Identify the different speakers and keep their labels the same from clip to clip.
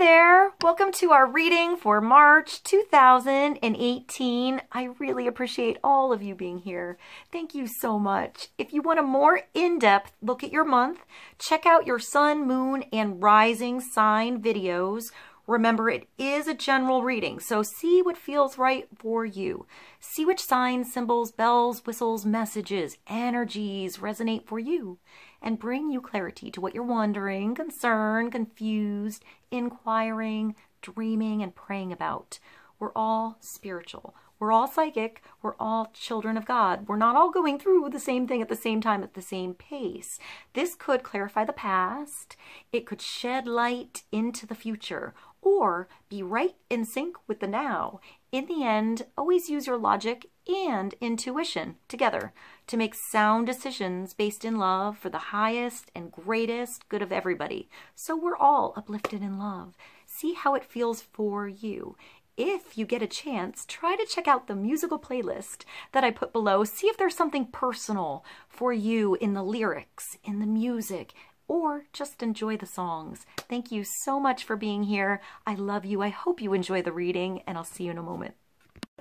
Speaker 1: there, welcome to our reading for March 2018. I really appreciate all of you being here. Thank you so much. If you want a more in-depth look at your month, check out your sun, moon, and rising sign videos. Remember, it is a general reading, so see what feels right for you. See which signs, symbols, bells, whistles, messages, energies resonate for you and bring you clarity to what you're wondering, concerned, confused, inquiring, dreaming, and praying about. We're all spiritual. We're all psychic. We're all children of God. We're not all going through the same thing at the same time at the same pace. This could clarify the past. It could shed light into the future or be right in sync with the now. In the end, always use your logic and intuition together to make sound decisions based in love for the highest and greatest good of everybody. So we're all uplifted in love. See how it feels for you. If you get a chance, try to check out the musical playlist that I put below. See if there's something personal for you in the lyrics, in the music, or just enjoy the songs. Thank you so much for being here. I love you. I hope you enjoy the reading, and I'll see you in a moment.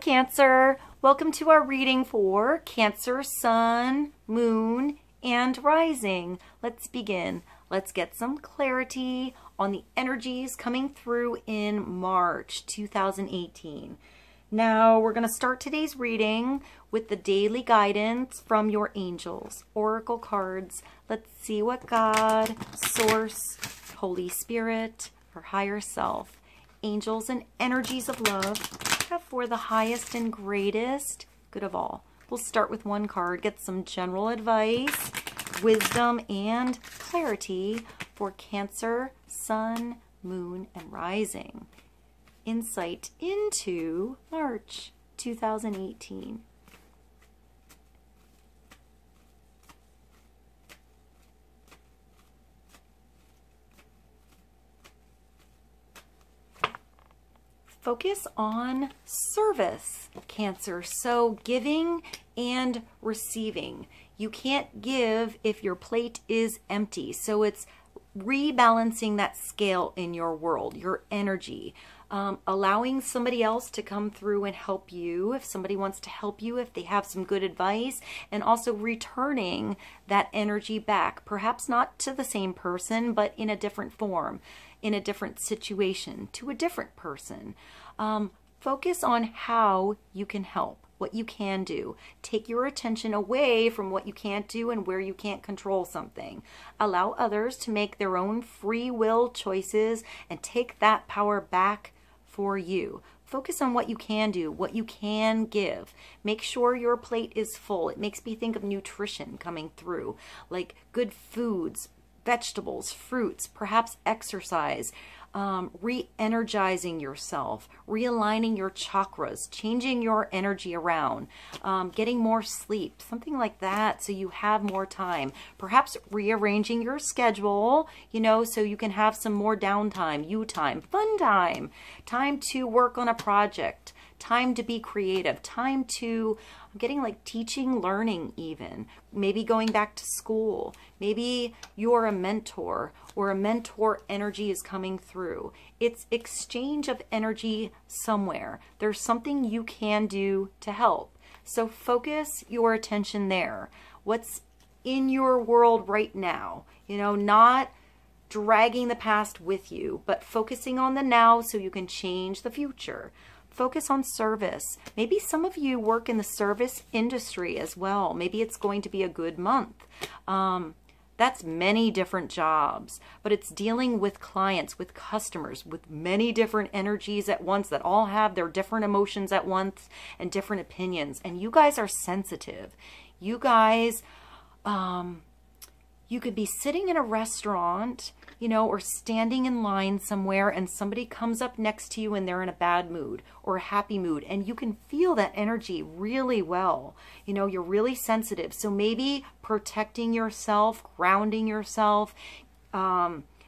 Speaker 1: Cancer, welcome to our reading for Cancer, Sun, Moon, and Rising. Let's begin. Let's get some clarity on the energies coming through in March 2018. Now, we're going to start today's reading with the daily guidance from your angels, oracle cards. Let's see what God, Source, Holy Spirit, or higher self, angels and energies of love have for the highest and greatest good of all. We'll start with one card, get some general advice, wisdom, and clarity for Cancer, Sun, Moon, and Rising. Insight into March 2018. Focus on service, Cancer. So giving and receiving. You can't give if your plate is empty. So it's rebalancing that scale in your world, your energy. Allowing somebody else to come through and help you if somebody wants to help you, if they have some good advice, and also returning that energy back, perhaps not to the same person, but in a different form, in a different situation, to a different person. Focus on how you can help, what you can do. Take your attention away from what you can't do and where you can't control something. Allow others to make their own free will choices and take that power back for you. Focus on what you can do, what you can give. Make sure your plate is full. It makes me think of nutrition coming through, like good foods, vegetables, fruits, perhaps exercise, re-energizing yourself, realigning your chakras, changing your energy around, getting more sleep, something like that so you have more time. Perhaps rearranging your schedule, you know, so you can have some more downtime, you time, fun time, time to work on a project, time to be creative, time to, I'm getting like teaching, learning even, maybe going back to school, maybe you're a mentor or a mentor energy is coming through. It's exchange of energy somewhere. There's something you can do to help. So focus your attention there. What's in your world right now, you know, not dragging the past with you, but focusing on the now so you can change the future. Focus on service. Maybe some of you work in the service industry as well. Maybe it's going to be a good month. That's many different jobs, but it's dealing with clients, with customers, with many different energies at once that all have their different emotions at once and different opinions. And you guys are sensitive. You guys, you could be sitting in a restaurant, you know, or standing in line somewhere and somebody comes up next to you and they're in a bad mood or a happy mood, and you can feel that energy really well. You know, you're really sensitive. So maybe protecting yourself, grounding yourself,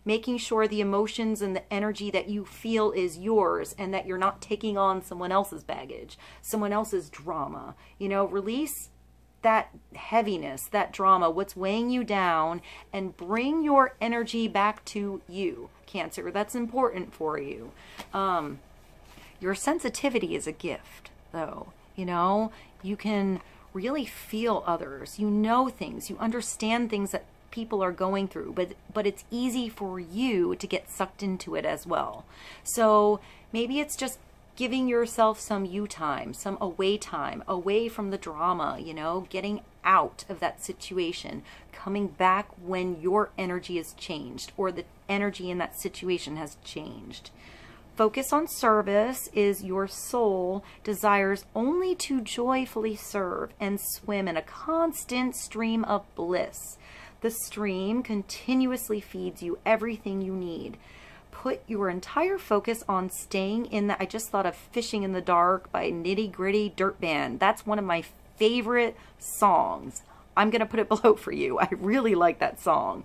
Speaker 1: making sure the emotions and the energy that you feel is yours and that you're not taking on someone else's baggage, someone else's drama. You know, release that heaviness, that drama, what's weighing you down, and bring your energy back to you, Cancer, that's important for you. Your sensitivity is a gift, though. You know, you can really feel others. You know things. You understand things that people are going through, but it's easy for you to get sucked into it as well. So maybe it's just giving yourself some you time, some away time, away from the drama, you know, getting out of that situation, coming back when your energy has changed or the energy in that situation has changed. Focus on service is your soul desires only to joyfully serve and swim in a constant stream of bliss. The stream continuously feeds you everything you need. Put your entire focus on staying in the, I just thought of Fishing in the Dark by Nitty Gritty Dirt Band. That's one of my favorite songs. I'm going to put it below for you. I really like that song.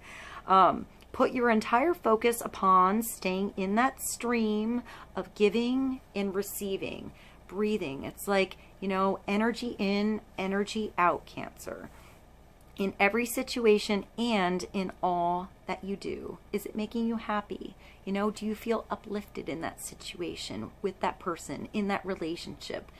Speaker 1: Put your entire focus upon staying in that stream of giving and receiving, breathing. It's like, you know, energy in, energy out, Cancer. In every situation and in all that you do. Is it making you happy? You know, do you feel uplifted in that situation, with that person, in that relationship?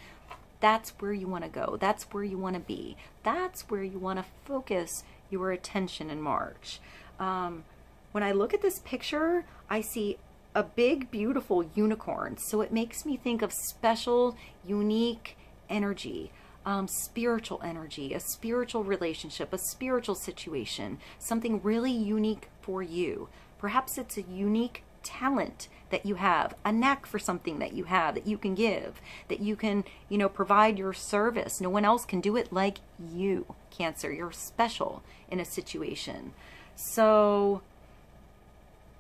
Speaker 1: That's where you want to go. That's where you want to be. That's where you want to focus your attention in March. When I look at this picture, I see a big, beautiful unicorn. So it makes me think of special, unique energy. Spiritual energy, a spiritual relationship, a spiritual situation, something really unique for you. Perhaps it's a unique talent that you have, a knack for something that you have, that you can give, that you can, you know, provide your service. No one else can do it like you, Cancer. You're special in a situation. So,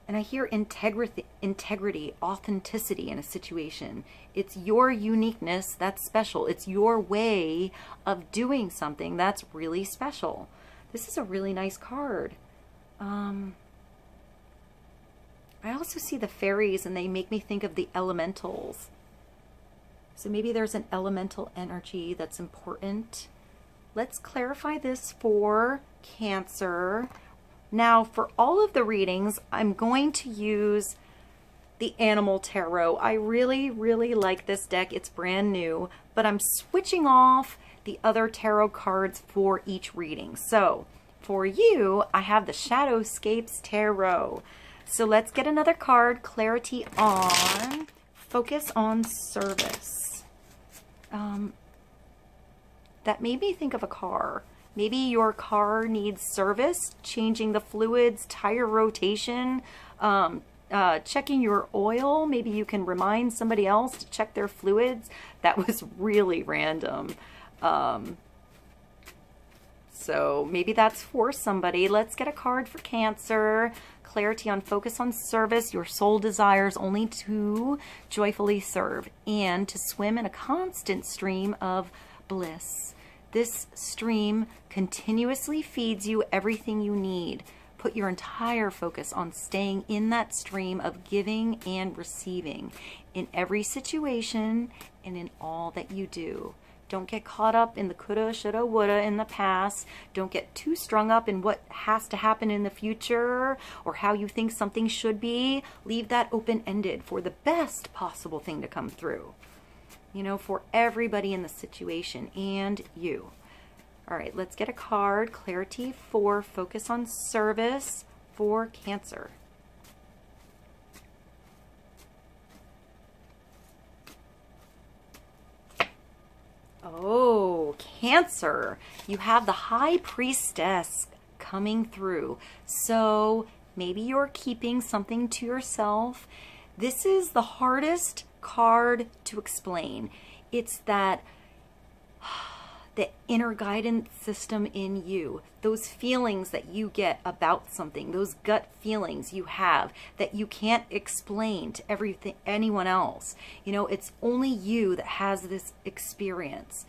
Speaker 1: and I hear integrity, authenticity in a situation. It's your uniqueness that's special. It's your way of doing something that's really special. This is a really nice card. I also see the fairies and they make me think of the elementals. So maybe there's an elemental energy that's important. Let's clarify this for Cancer. Now, for all of the readings, I'm going to use the Animal Tarot. I really, really like this deck. It's brand new, but I'm switching off the other tarot cards for each reading. So, for you, I have the Shadowscapes Tarot. So let's get another card, Clarity on, Focus on Service. That made me think of a car. Maybe your car needs service, changing the fluids, tire rotation, checking your oil. Maybe you can remind somebody else to check their fluids. That was really random. So maybe that's for somebody. Let's get a card for Cancer. Clarity on Focus on Service. Your soul desires only to joyfully serve and to swim in a constant stream of bliss. This stream continuously feeds you everything you need. Put your entire focus on staying in that stream of giving and receiving in every situation and in all that you do. Don't get caught up in the coulda, shoulda, woulda in the past. Don't get too strung up in what has to happen in the future or how you think something should be. Leave that open-ended for the best possible thing to come through. You know, for everybody in the situation and you. All right, let's get a card. Clarity for Focus on Service for Cancer. Oh, Cancer. You have the High Priestess coming through. So maybe you're keeping something to yourself. This is the hardest card to explain. It's that the inner guidance system in you, those feelings that you get about something, those gut feelings you have that you can't explain to anyone else. You know, it's only you that has this experience.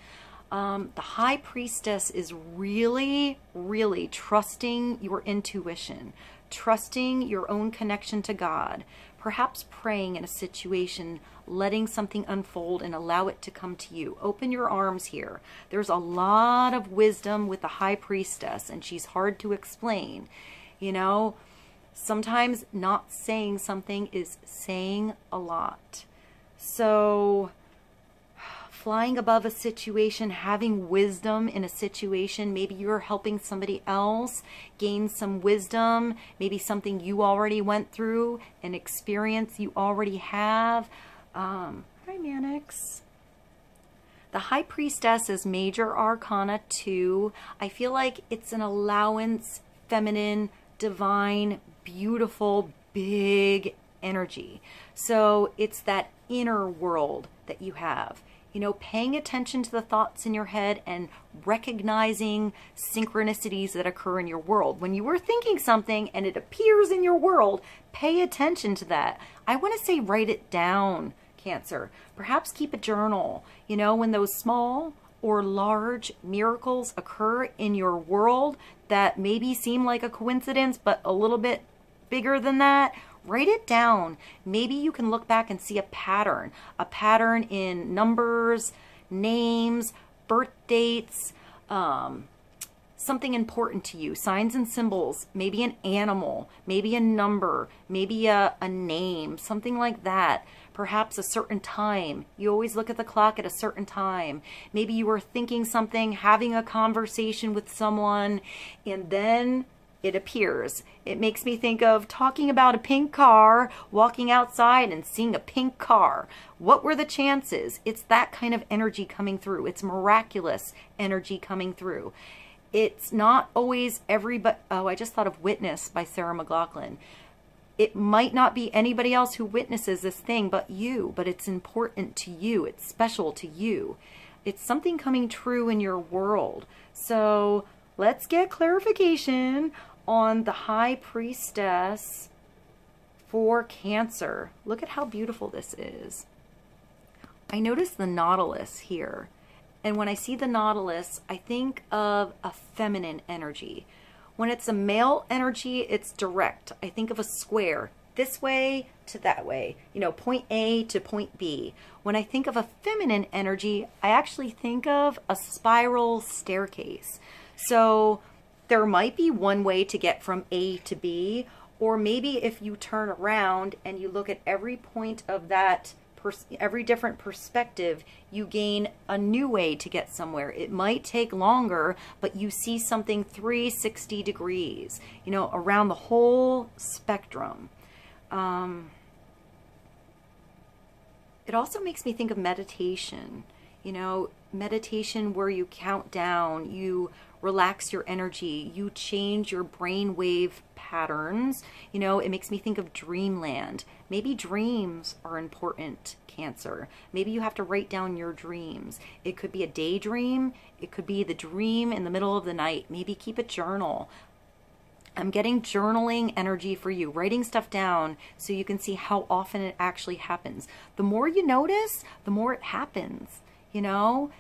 Speaker 1: The High Priestess is really, really trusting your intuition, trusting your own connection to God, perhaps praying in a situation, letting something unfold and allow it to come to you. Open your arms here. There's a lot of wisdom with the High Priestess, and she's hard to explain, you know. Sometimes not saying something is saying a lot. So flying above a situation, having wisdom in a situation, maybe you're helping somebody else gain some wisdom, maybe something you already went through, an experience you already have. Hi, Mannix. The High Priestess is Major Arcana 2. I feel like it's an allowance, feminine, divine, beautiful, big energy. So it's that inner world that you have. You know, paying attention to the thoughts in your head and recognizing synchronicities that occur in your world. When you are thinking something and it appears in your world, pay attention to that. I want to say write it down, Cancer. Perhaps keep a journal. You know, when those small or large miracles occur in your world that maybe seem like a coincidence, but a little bit bigger than that, write it down. Maybe you can look back and see a pattern in numbers, names, birth dates, something important to you, signs and symbols, maybe an animal, maybe a number, maybe a name, something like that. Perhaps a certain time. You always look at the clock at a certain time. Maybe you were thinking something, having a conversation with someone, and then it appears. It makes me think of talking about a pink car, walking outside and seeing a pink car. What were the chances? It's that kind of energy coming through. It's miraculous energy coming through. It's not always everybody. Oh, I just thought of Witness by Sarah McLachlan. It might not be anybody else who witnesses this thing but you, but it's important to you. It's special to you. It's something coming true in your world. So let's get clarification on the High Priestess for Cancer. Look at how beautiful this is. I notice the nautilus here. And when I see the nautilus, I think of a feminine energy. When it's a male energy, it's direct. I think of a square, this way to that way, you know, point A to point B. When I think of a feminine energy, I actually think of a spiral staircase. So there might be one way to get from A to B, or maybe if you turn around and you look at every point of that, every different perspective, you gain a new way to get somewhere. It might take longer, but you see something 360 degrees, you know, around the whole spectrum. It also makes me think of meditation, you know, meditation where you count down, you relax your energy, you change your brainwave patterns. You know, it makes me think of dreamland. Maybe dreams are important, Cancer. Maybe you have to write down your dreams. It could be a daydream. It could be the dream in the middle of the night. Maybe keep a journal. I'm getting journaling energy for you, writing stuff down so you can see how often it actually happens. The more you notice, the more it happens, you know?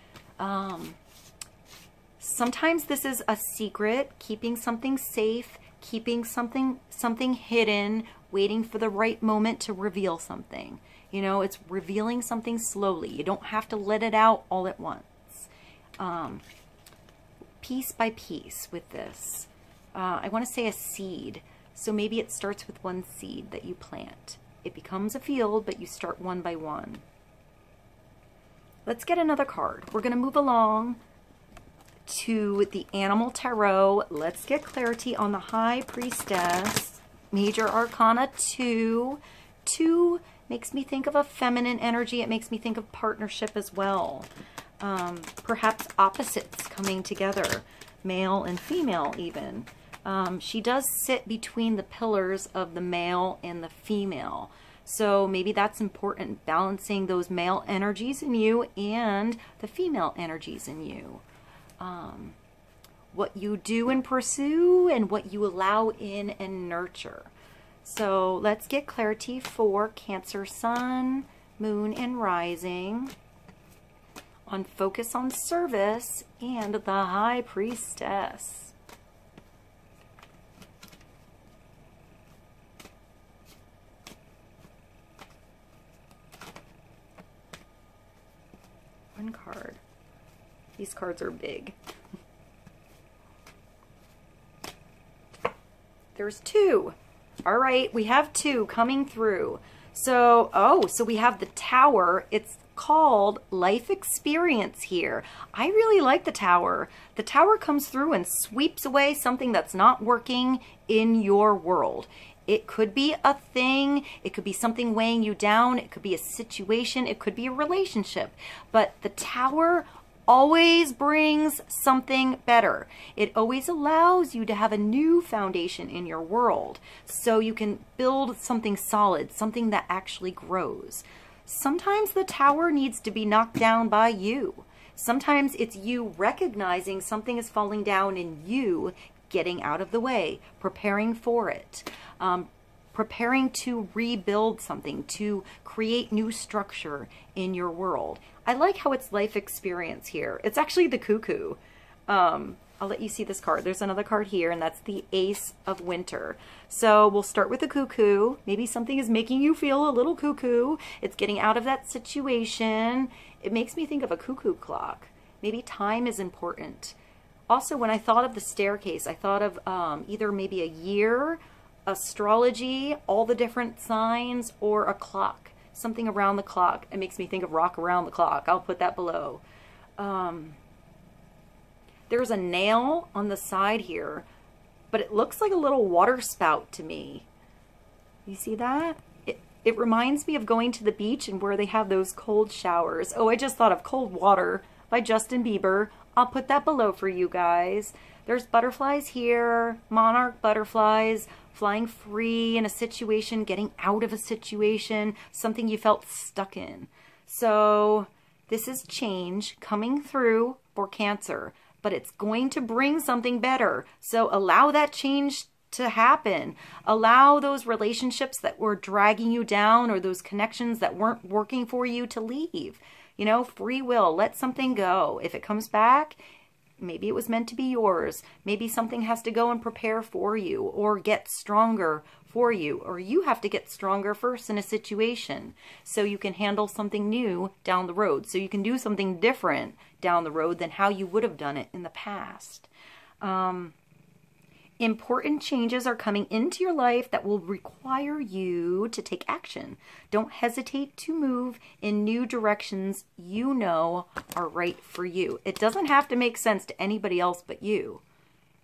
Speaker 1: Sometimes this is a secret, keeping something safe, keeping something hidden, waiting for the right moment to reveal something. You know, it's revealing something slowly. You don't have to let it out all at once. Piece by piece with this. I want to say a seed. So maybe it starts with one seed that you plant. It becomes a field, but you start one by one. Let's get another card. We're going to move along to the Animal Tarot. Let's get clarity on the High Priestess. Major Arcana 2. 2 makes me think of a feminine energy. It makes me think of partnership as well. Perhaps opposites coming together, male and female even. She does sit between the pillars of the male and the female. So maybe that's important, balancing those male energies in you and the female energies in you. What you do and pursue and what you allow in and nurture. So let's get clarity for Cancer Sun, Moon, and Rising on focus on service and the High Priestess. One card. These cards are big. There's 2. All right, we have 2 coming through. So, so we have the Tower. It's called Life Experience here. I really like the Tower. The Tower comes through and sweeps away something that's not working in your world. It could be a thing, it could be something weighing you down, it could be a situation, it could be a relationship. But the Tower always brings something better. It always allows you to have a new foundation in your world so you can build something solid, something that actually grows. Sometimes the Tower needs to be knocked down by you. Sometimes it's you recognizing something is falling down and you getting out of the way, preparing for it, preparing to rebuild something, to create new structure in your world. I like how it's Life Experience here. It's actually the Cuckoo. I'll let you see this card. There's another card here, and that's the Ace of Winter. So we'll start with the Cuckoo. Maybe something is making you feel a little cuckoo. It's getting out of that situation. It makes me think of a cuckoo clock. Maybe time is important. Also, when I thought of the staircase, I thought of either maybe a year, astrology, all the different signs, or a clock, something around the clock. It makes me think of Rock Around the Clock. I'll put that below. There's a nail on the side here, but it looks like a little water spout to me. You see that? It reminds me of going to the beach and where they have those cold showers. Oh, I just thought of Cold Water by Justin Bieber. I'll put that below for you guys. There's butterflies here, monarch butterflies, flying free in a situation, getting out of a situation, something you felt stuck in. So this is change coming through for Cancer, but it's going to bring something better. So allow that change to happen. Allow those relationships that were dragging you down or those connections that weren't working for you to leave. You know, free will, let something go. If it comes back, maybe it was meant to be yours. Maybe something has to go and prepare for you or get stronger for you, or you have to get stronger first in a situation so you can handle something new down the road, so you can do something different down the road than how you would have done it in the past. Important changes are coming into your life that will require you to take action. Don't hesitate to move in new directions you know are right for you. It doesn't have to make sense to anybody else but you.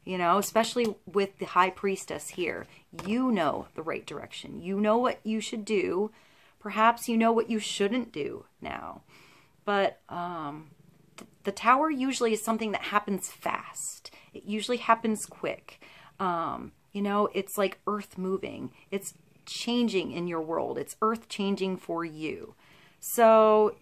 Speaker 1: You know, especially with the High Priestess here. You know the right direction. You know what you should do. Perhaps you know what you shouldn't do now. But the Tower usually is something that happens fast. It usually happens quick. You know, it's like earth moving. It's changing in your world. It's earth changing for you. So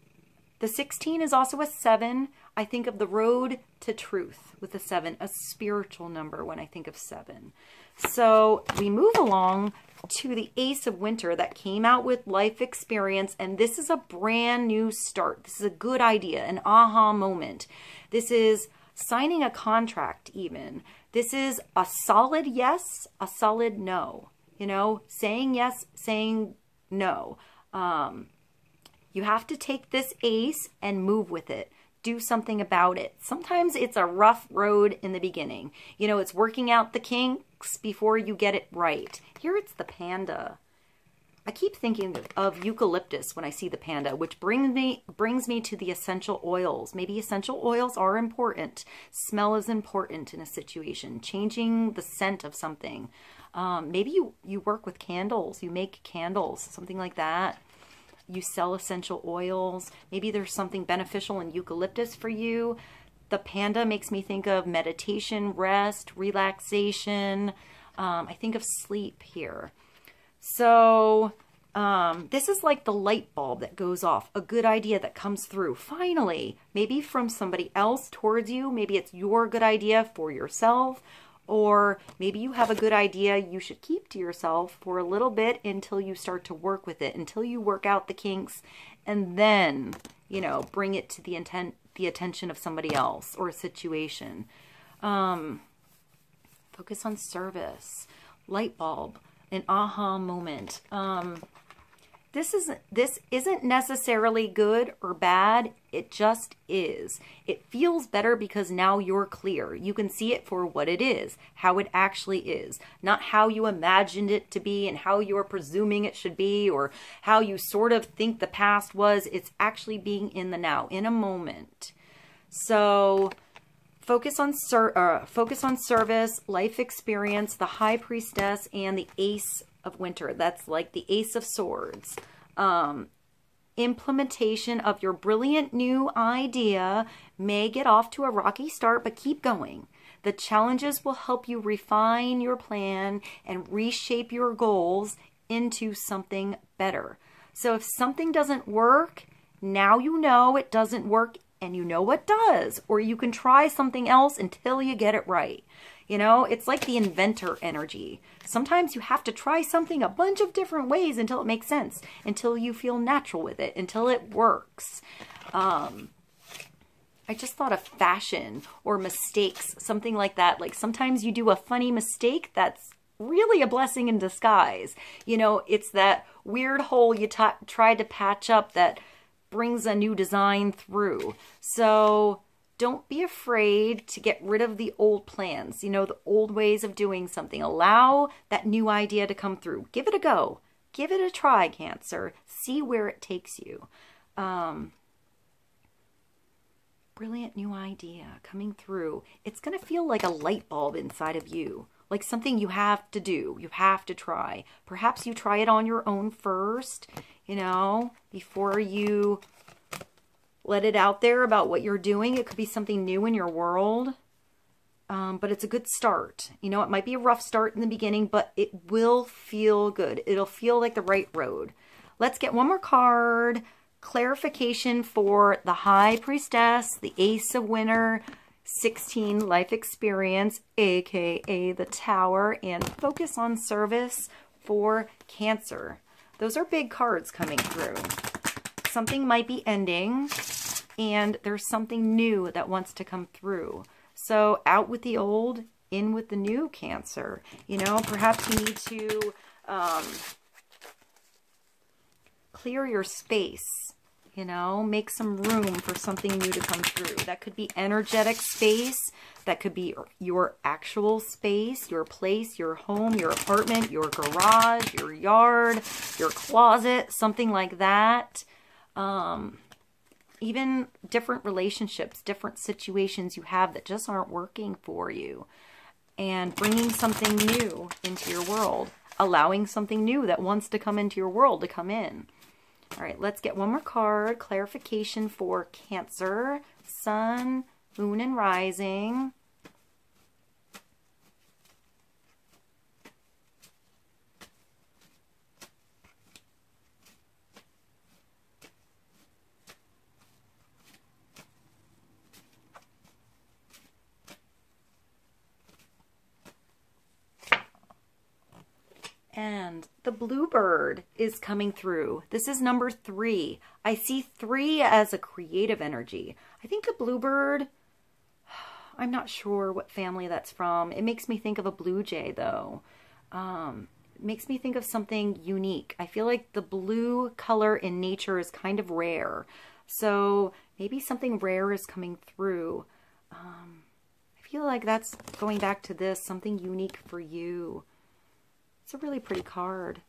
Speaker 1: the 16 is also a 7. I think of the road to truth with a 7, a spiritual number when I think of 7. So we move along to the Ace of Winter that came out with Life Experience, and this is a brand new start. This is a good idea, an aha moment. This is signing a contract even. This is a solid yes, a solid no. You know, saying yes, saying no. You have to take this ace and move with it. Do something about it. Sometimes it's a rough road in the beginning. You know, it's working out the kinks before you get it right. Here it's the panda. I keep thinking of eucalyptus when I see the panda, which brings me to the essential oils. Maybe essential oils are important. Smell is important in a situation. Changing the scent of something. Maybe you work with candles. You make candles, something like that. You sell essential oils. Maybe there's something beneficial in eucalyptus for you. The panda makes me think of meditation, rest, relaxation. I think of sleep here. So this is like the light bulb that goes off, a good idea that comes through finally, maybe from somebody else towards you. Maybe it's your good idea for yourself, or maybe you have a good idea you should keep to yourself for a little bit until you start to work with it, until you work out the kinks, and then, you know, bring it to the attention of somebody else or a situation. Focus on service, light bulb. An aha moment. This isn't necessarily good or bad. It just is. It feels better because now you're clear. You can see it for what it is, how it actually is, not how you imagined it to be and how you're presuming it should be or how you sort of think the past was. It's actually being in the now, in a moment. So focus on service, life experience, the High Priestess, and the Ace of Winter. That's like the Ace of Swords. Implementation of your brilliant new idea may get off to a rocky start, but keep going. The challenges will help you refine your plan and reshape your goals into something better. So if something doesn't work, now you know it doesn't work and you know what does, or you can try something else until you get it right. You know, it's like the inventor energy. Sometimes you have to try something a bunch of different ways until it makes sense, until you feel natural with it, until it works. I just thought of fashion or mistakes, something like that. Like sometimes you do a funny mistake that's really a blessing in disguise. You know, it's that weird hole you tried to patch up that brings a new design through. So don't be afraid to get rid of the old plans, you know, the old ways of doing something. Allow that new idea to come through. Give it a go. Give it a try, Cancer. See where it takes you. Brilliant new idea coming through. It's going to feel like a light bulb inside of you, like something you have to do. You have to try. Perhaps you try it on your own first, you know, before you let it out there about what you're doing. It could be something new in your world, but it's a good start. You know, it might be a rough start in the beginning, but it will feel good. It'll feel like the right road. Let's get one more card. Clarification for the High Priestess, the Ace of Winter, 16 life experience, aka the Tower, and focus on service for Cancer. Those are big cards coming through. Something might be ending and there's something new that wants to come through. So out with the old, in with the new, Cancer. You know, perhaps you need to clear your space, you know, make some room for something new to come through. That could be energetic space. That could be your actual space, your place, your home, your apartment, your garage, your yard, your closet, something like that. Even different relationships, different situations you have that just aren't working for you, and bringing something new into your world, allowing something new that wants to come into your world to come in. All right, let's get one more card. Clarification for Cancer, Sun, Moon, and Rising. And the Bluebird is coming through. This is number 3. I see 3 as a creative energy. I think a Bluebird, I'm not sure what family that's from. It makes me think of a blue jay, though. It makes me think of something unique. I feel like the blue color in nature is kind of rare. So maybe something rare is coming through. I feel like that's going back to this, something unique for you. It's a really pretty card.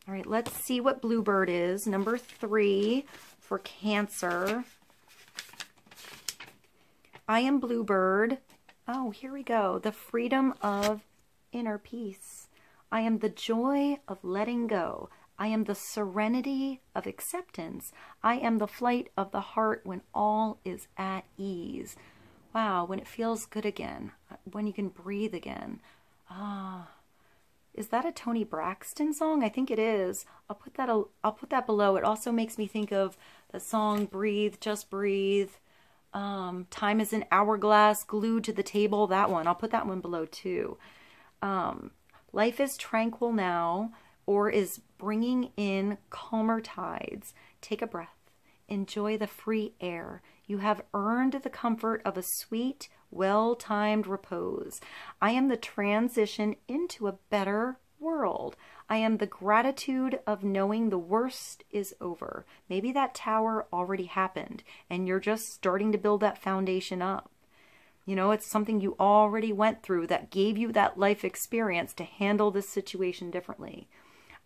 Speaker 1: All right, let's see what Bluebird is. Number 3 for Cancer. I am Bluebird. Oh, here we go. The freedom of inner peace. I am the joy of letting go. I am the serenity of acceptance. I am the flight of the heart when all is at ease. Wow, when it feels good again. When you can breathe again. Is that a Toni Braxton song? I think it is. I'll put that below. It also makes me think of the song Breathe, Just Breathe. Time is an hourglass glued to the table. That one. I'll put that one below too. Life is tranquil now, or is bringing in calmer tides. Take a breath. Enjoy the free air. You have earned the comfort of a sweet, well-timed repose. I am the transition into a better world. I am the gratitude of knowing the worst is over. Maybe that tower already happened and you're just starting to build that foundation up. You know, it's something you already went through that gave you that life experience to handle this situation differently.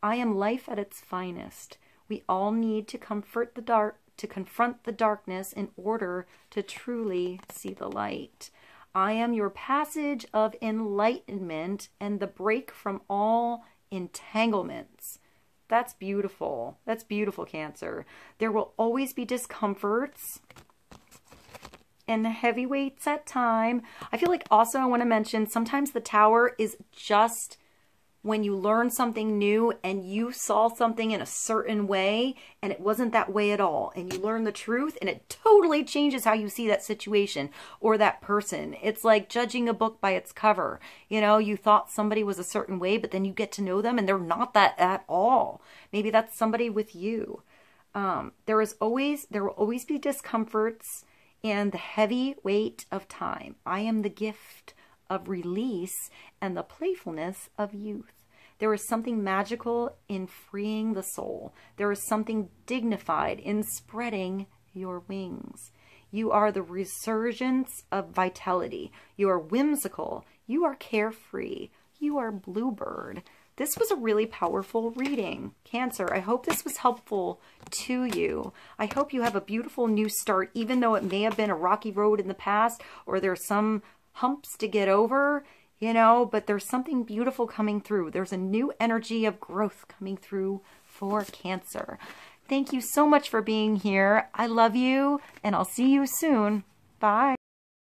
Speaker 1: I am life at its finest. We all need to confront the darkness in order to truly see the light. I am your passage of enlightenment and the break from all entanglements. That's beautiful. That's beautiful, Cancer. There will always be discomforts and heavyweights at time. I feel like also I want to mention sometimes the tower is just when you learn something new and you saw something in a certain way and it wasn't that way at all, and you learn the truth and it totally changes how you see that situation or that person. It's like judging a book by its cover. You know, you thought somebody was a certain way, but then you get to know them and they're not that at all. Maybe that's somebody with you. There will always be discomforts and the heavy weight of time. I am the gift of release and the playfulness of youth. There is something magical in freeing the soul. There is something dignified in spreading your wings. You are the resurgence of vitality. You are whimsical. You are carefree. You are bluebird. This was a really powerful reading, Cancer. I hope this was helpful to you. I hope you have a beautiful new start, even though it may have been a rocky road in the past or there's some humps to get over, you know, but there's something beautiful coming through. There's a new energy of growth coming through for Cancer. Thank you so much for being here. I love you, and I'll see you soon. Bye.